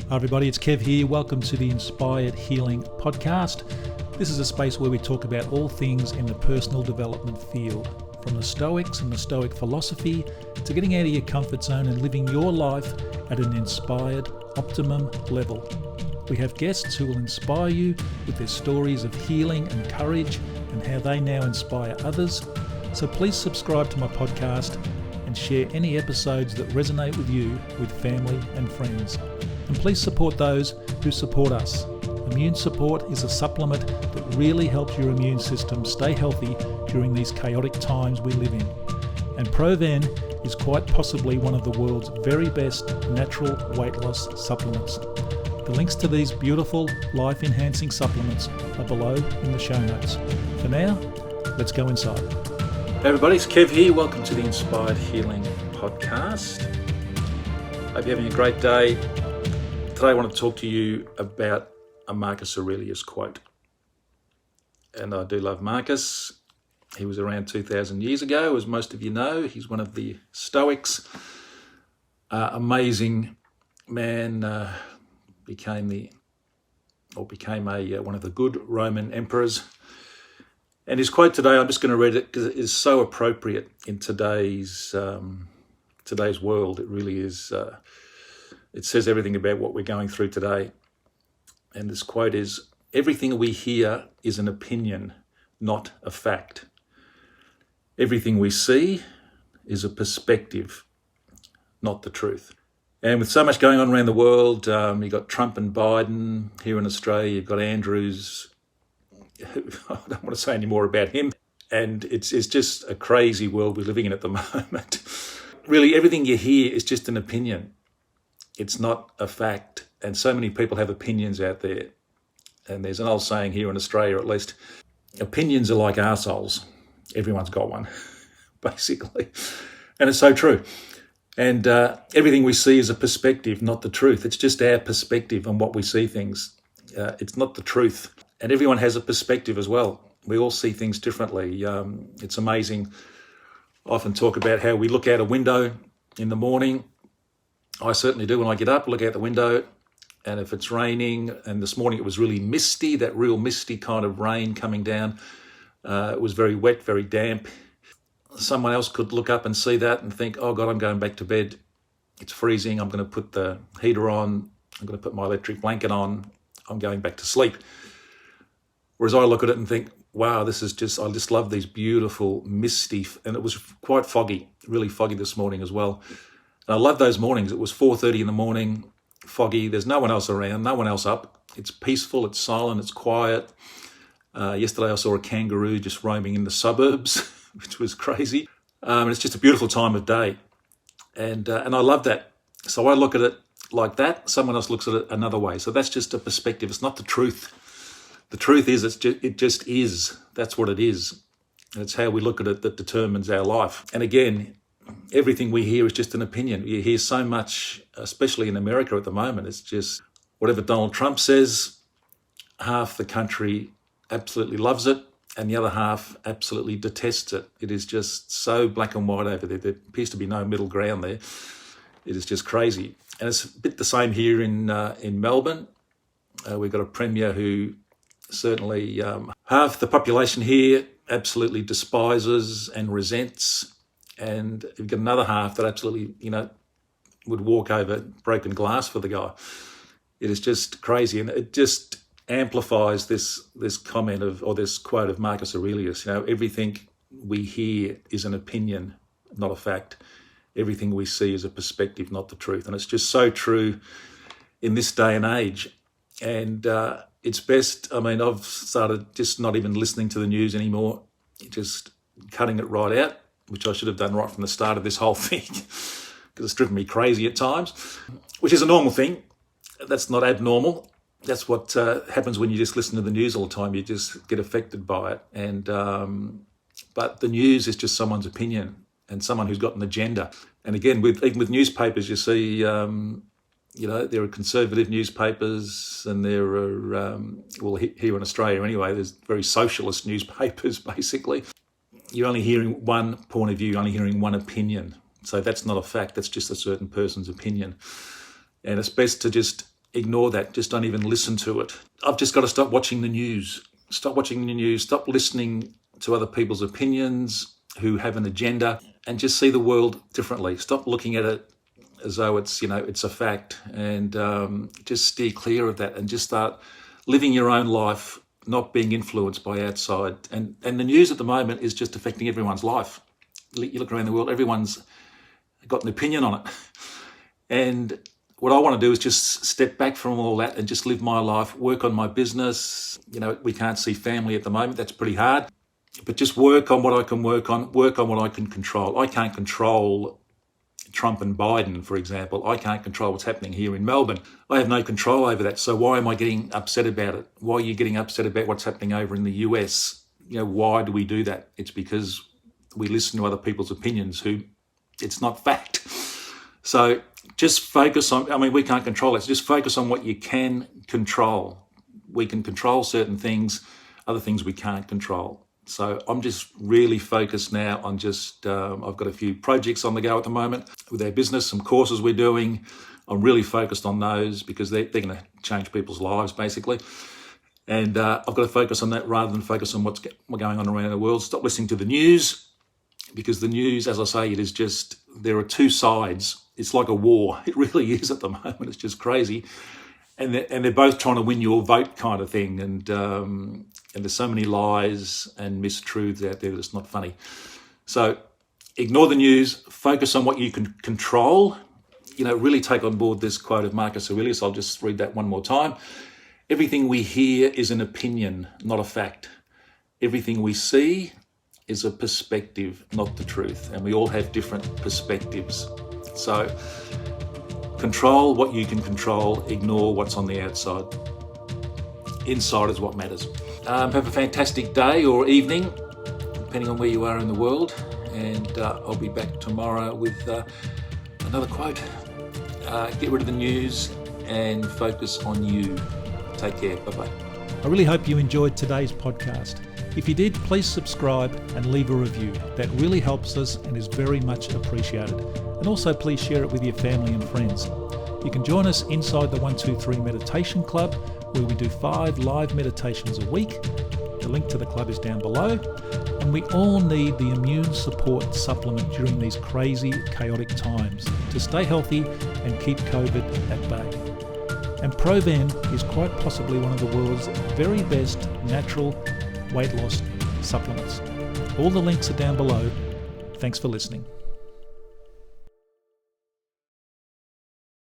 Hi everybody, it's Kev here. Welcome to the Inspired Healing Podcast. This is a space where we talk about all things in the personal development field, from the Stoics and the Stoic philosophy to getting out of your comfort zone and living your life at an inspired, optimum level. We have guests who will inspire you with their stories of healing and courage and how they now inspire others. So please subscribe to my podcast and share any episodes that resonate with you with family and friends. And please support those who support us. Immune support is a supplement that really helps your immune system stay healthy during these chaotic times we live in. And Proven is quite possibly one of the world's very best natural weight loss supplements. The links to these beautiful life-enhancing supplements are below in the show notes. For now, let's go inside. Hey everybody, it's Kev here. Welcome to the Inspired Healing Podcast. Hope you're having a great day. Today I want to talk to you about a Marcus Aurelius quote. And I do love Marcus. He was around 2,000 years ago, as most of you know. He's one of the Stoics. Amazing man, became one of the good Roman emperors. And his quote today, I'm just going to read it because it is so appropriate in today's world. It really is. It says everything about what we're going through today. And this quote is, "Everything we hear is an opinion, not a fact. Everything we see is a perspective, not the truth." And with so much going on around the world, you've got Trump and Biden. Here in Australia, you've got Andrews. I don't want to say any more about him. And it's just a crazy world we're living in at the moment. Really, everything you hear is just an opinion. It's not a fact. And so many people have opinions out there. And there's an old saying here in Australia, at least, opinions are like arseholes. Everyone's got one, basically. And it's so true. And everything we see is a perspective, not the truth. It's just our perspective on what we see things. It's not the truth. And everyone has a perspective as well. We all see things differently. It's amazing. I often talk about how we look out a window in the morning. I certainly do. When I get up, look out the window, and if it's raining, and this morning it was really misty, that real misty kind of rain coming down. It was very wet, very damp. Someone else could look up and see that and think, oh God, I'm going back to bed. It's freezing. I'm going to put the heater on. I'm going to put my electric blanket on. I'm going back to sleep. Whereas I look at it and think, wow, I just love these beautiful misty, and it was quite foggy, really foggy this morning as well. And I love those mornings. It was 4:30 in the morning, foggy. There's no one else around, no one else up. It's peaceful, it's silent, it's quiet. Yesterday I saw a kangaroo just roaming in the suburbs, which was crazy. And it's just a beautiful time of day. And I love that. So I look at it like that. Someone else looks at it another way. So that's just a perspective. It's not the truth. The truth is, it just is. That's what it is. And it's how we look at it that determines our life. And again, everything we hear is just an opinion. You hear so much, especially in America at the moment. It's just whatever Donald Trump says, half the country absolutely loves it and the other half absolutely detests it. It is just so black and white over there. There appears to be no middle ground there. It is just crazy. And it's a bit the same here in Melbourne. We've got a premier who certainly half the population here absolutely despises and resents. And you've got another half that absolutely, would walk over broken glass for the guy. It is just crazy. And it just amplifies this comment or this quote of Marcus Aurelius. Everything we hear is an opinion, not a fact. Everything we see is a perspective, not the truth. And it's just so true in this day and age. And it's best, I've started just not even listening to the news anymore, just cutting it right out, which I should have done right from the start of this whole thing, because it's driven me crazy at times, which is a normal thing. That's not abnormal. That's what happens when you just listen to the news all the time. You just get affected by it. And but the news is just someone's opinion and someone who's got an agenda. And again, even with newspapers, you see, there are conservative newspapers, and there are, here in Australia anyway, there's very socialist newspapers, basically. You're only hearing one point of view, you're only hearing one opinion. So that's not a fact, that's just a certain person's opinion. And it's best to just ignore that. Just don't even listen to it. I've just got to stop watching the news. Stop watching the news. Stop listening to other people's opinions who have an agenda, and just see the world differently. Stop looking at it as though it's, it's a fact, and just steer clear of that and just start living your own life, not being influenced by outside. And the news at the moment is just affecting everyone's life. You look around the world, everyone's got an opinion on it. And what I want to do is just step back from all that and just live my life, work on my business. We can't see family at the moment. That's pretty hard. But just work on what I can work on what I can control. I can't control Trump and Biden, for example. I can't control what's happening here in Melbourne. I have no control over that. So why am I getting upset about it? Why are you getting upset about what's happening over in the US? Why do we do that? It's because we listen to other people's opinions who it's not fact. So just focus on, we can't control it. So just focus on what you can control. We can control certain things, other things we can't control. So I'm just really focused now on I've got a few projects on the go at the moment with our business, some courses we're doing. I'm really focused on those because they're going to change people's lives, basically. And I've got to focus on that rather than focus on what's going on around the world. Stop listening to the news, because the news, as I say, it is just, there are two sides. It's like a war. It really is at the moment. It's just crazy. And they're both trying to win your vote kind of thing. And there's so many lies and mistruths out there that it's not funny. So ignore the news, focus on what you can control. Really take on board this quote of Marcus Aurelius. I'll just read that one more time. Everything we hear is an opinion, not a fact. Everything we see is a perspective, not the truth. And we all have different perspectives. So control what you can control, ignore what's on the outside. Inside is what matters. Have a fantastic day or evening, depending on where you are in the world. And I'll be back tomorrow with another quote. Get rid of the news and focus on you. Take care. Bye-bye. I really hope you enjoyed today's podcast. If you did, please subscribe and leave a review. That really helps us and is very much appreciated. And also please share it with your family and friends. You can join us inside the 123 Meditation Club, where we do 5 live meditations a week. The link to the club is down below. And we all need the immune support supplement during these crazy, chaotic times to stay healthy and keep COVID at bay. And Proven is quite possibly one of the world's very best natural weight loss supplements. All the links are down below. Thanks for listening.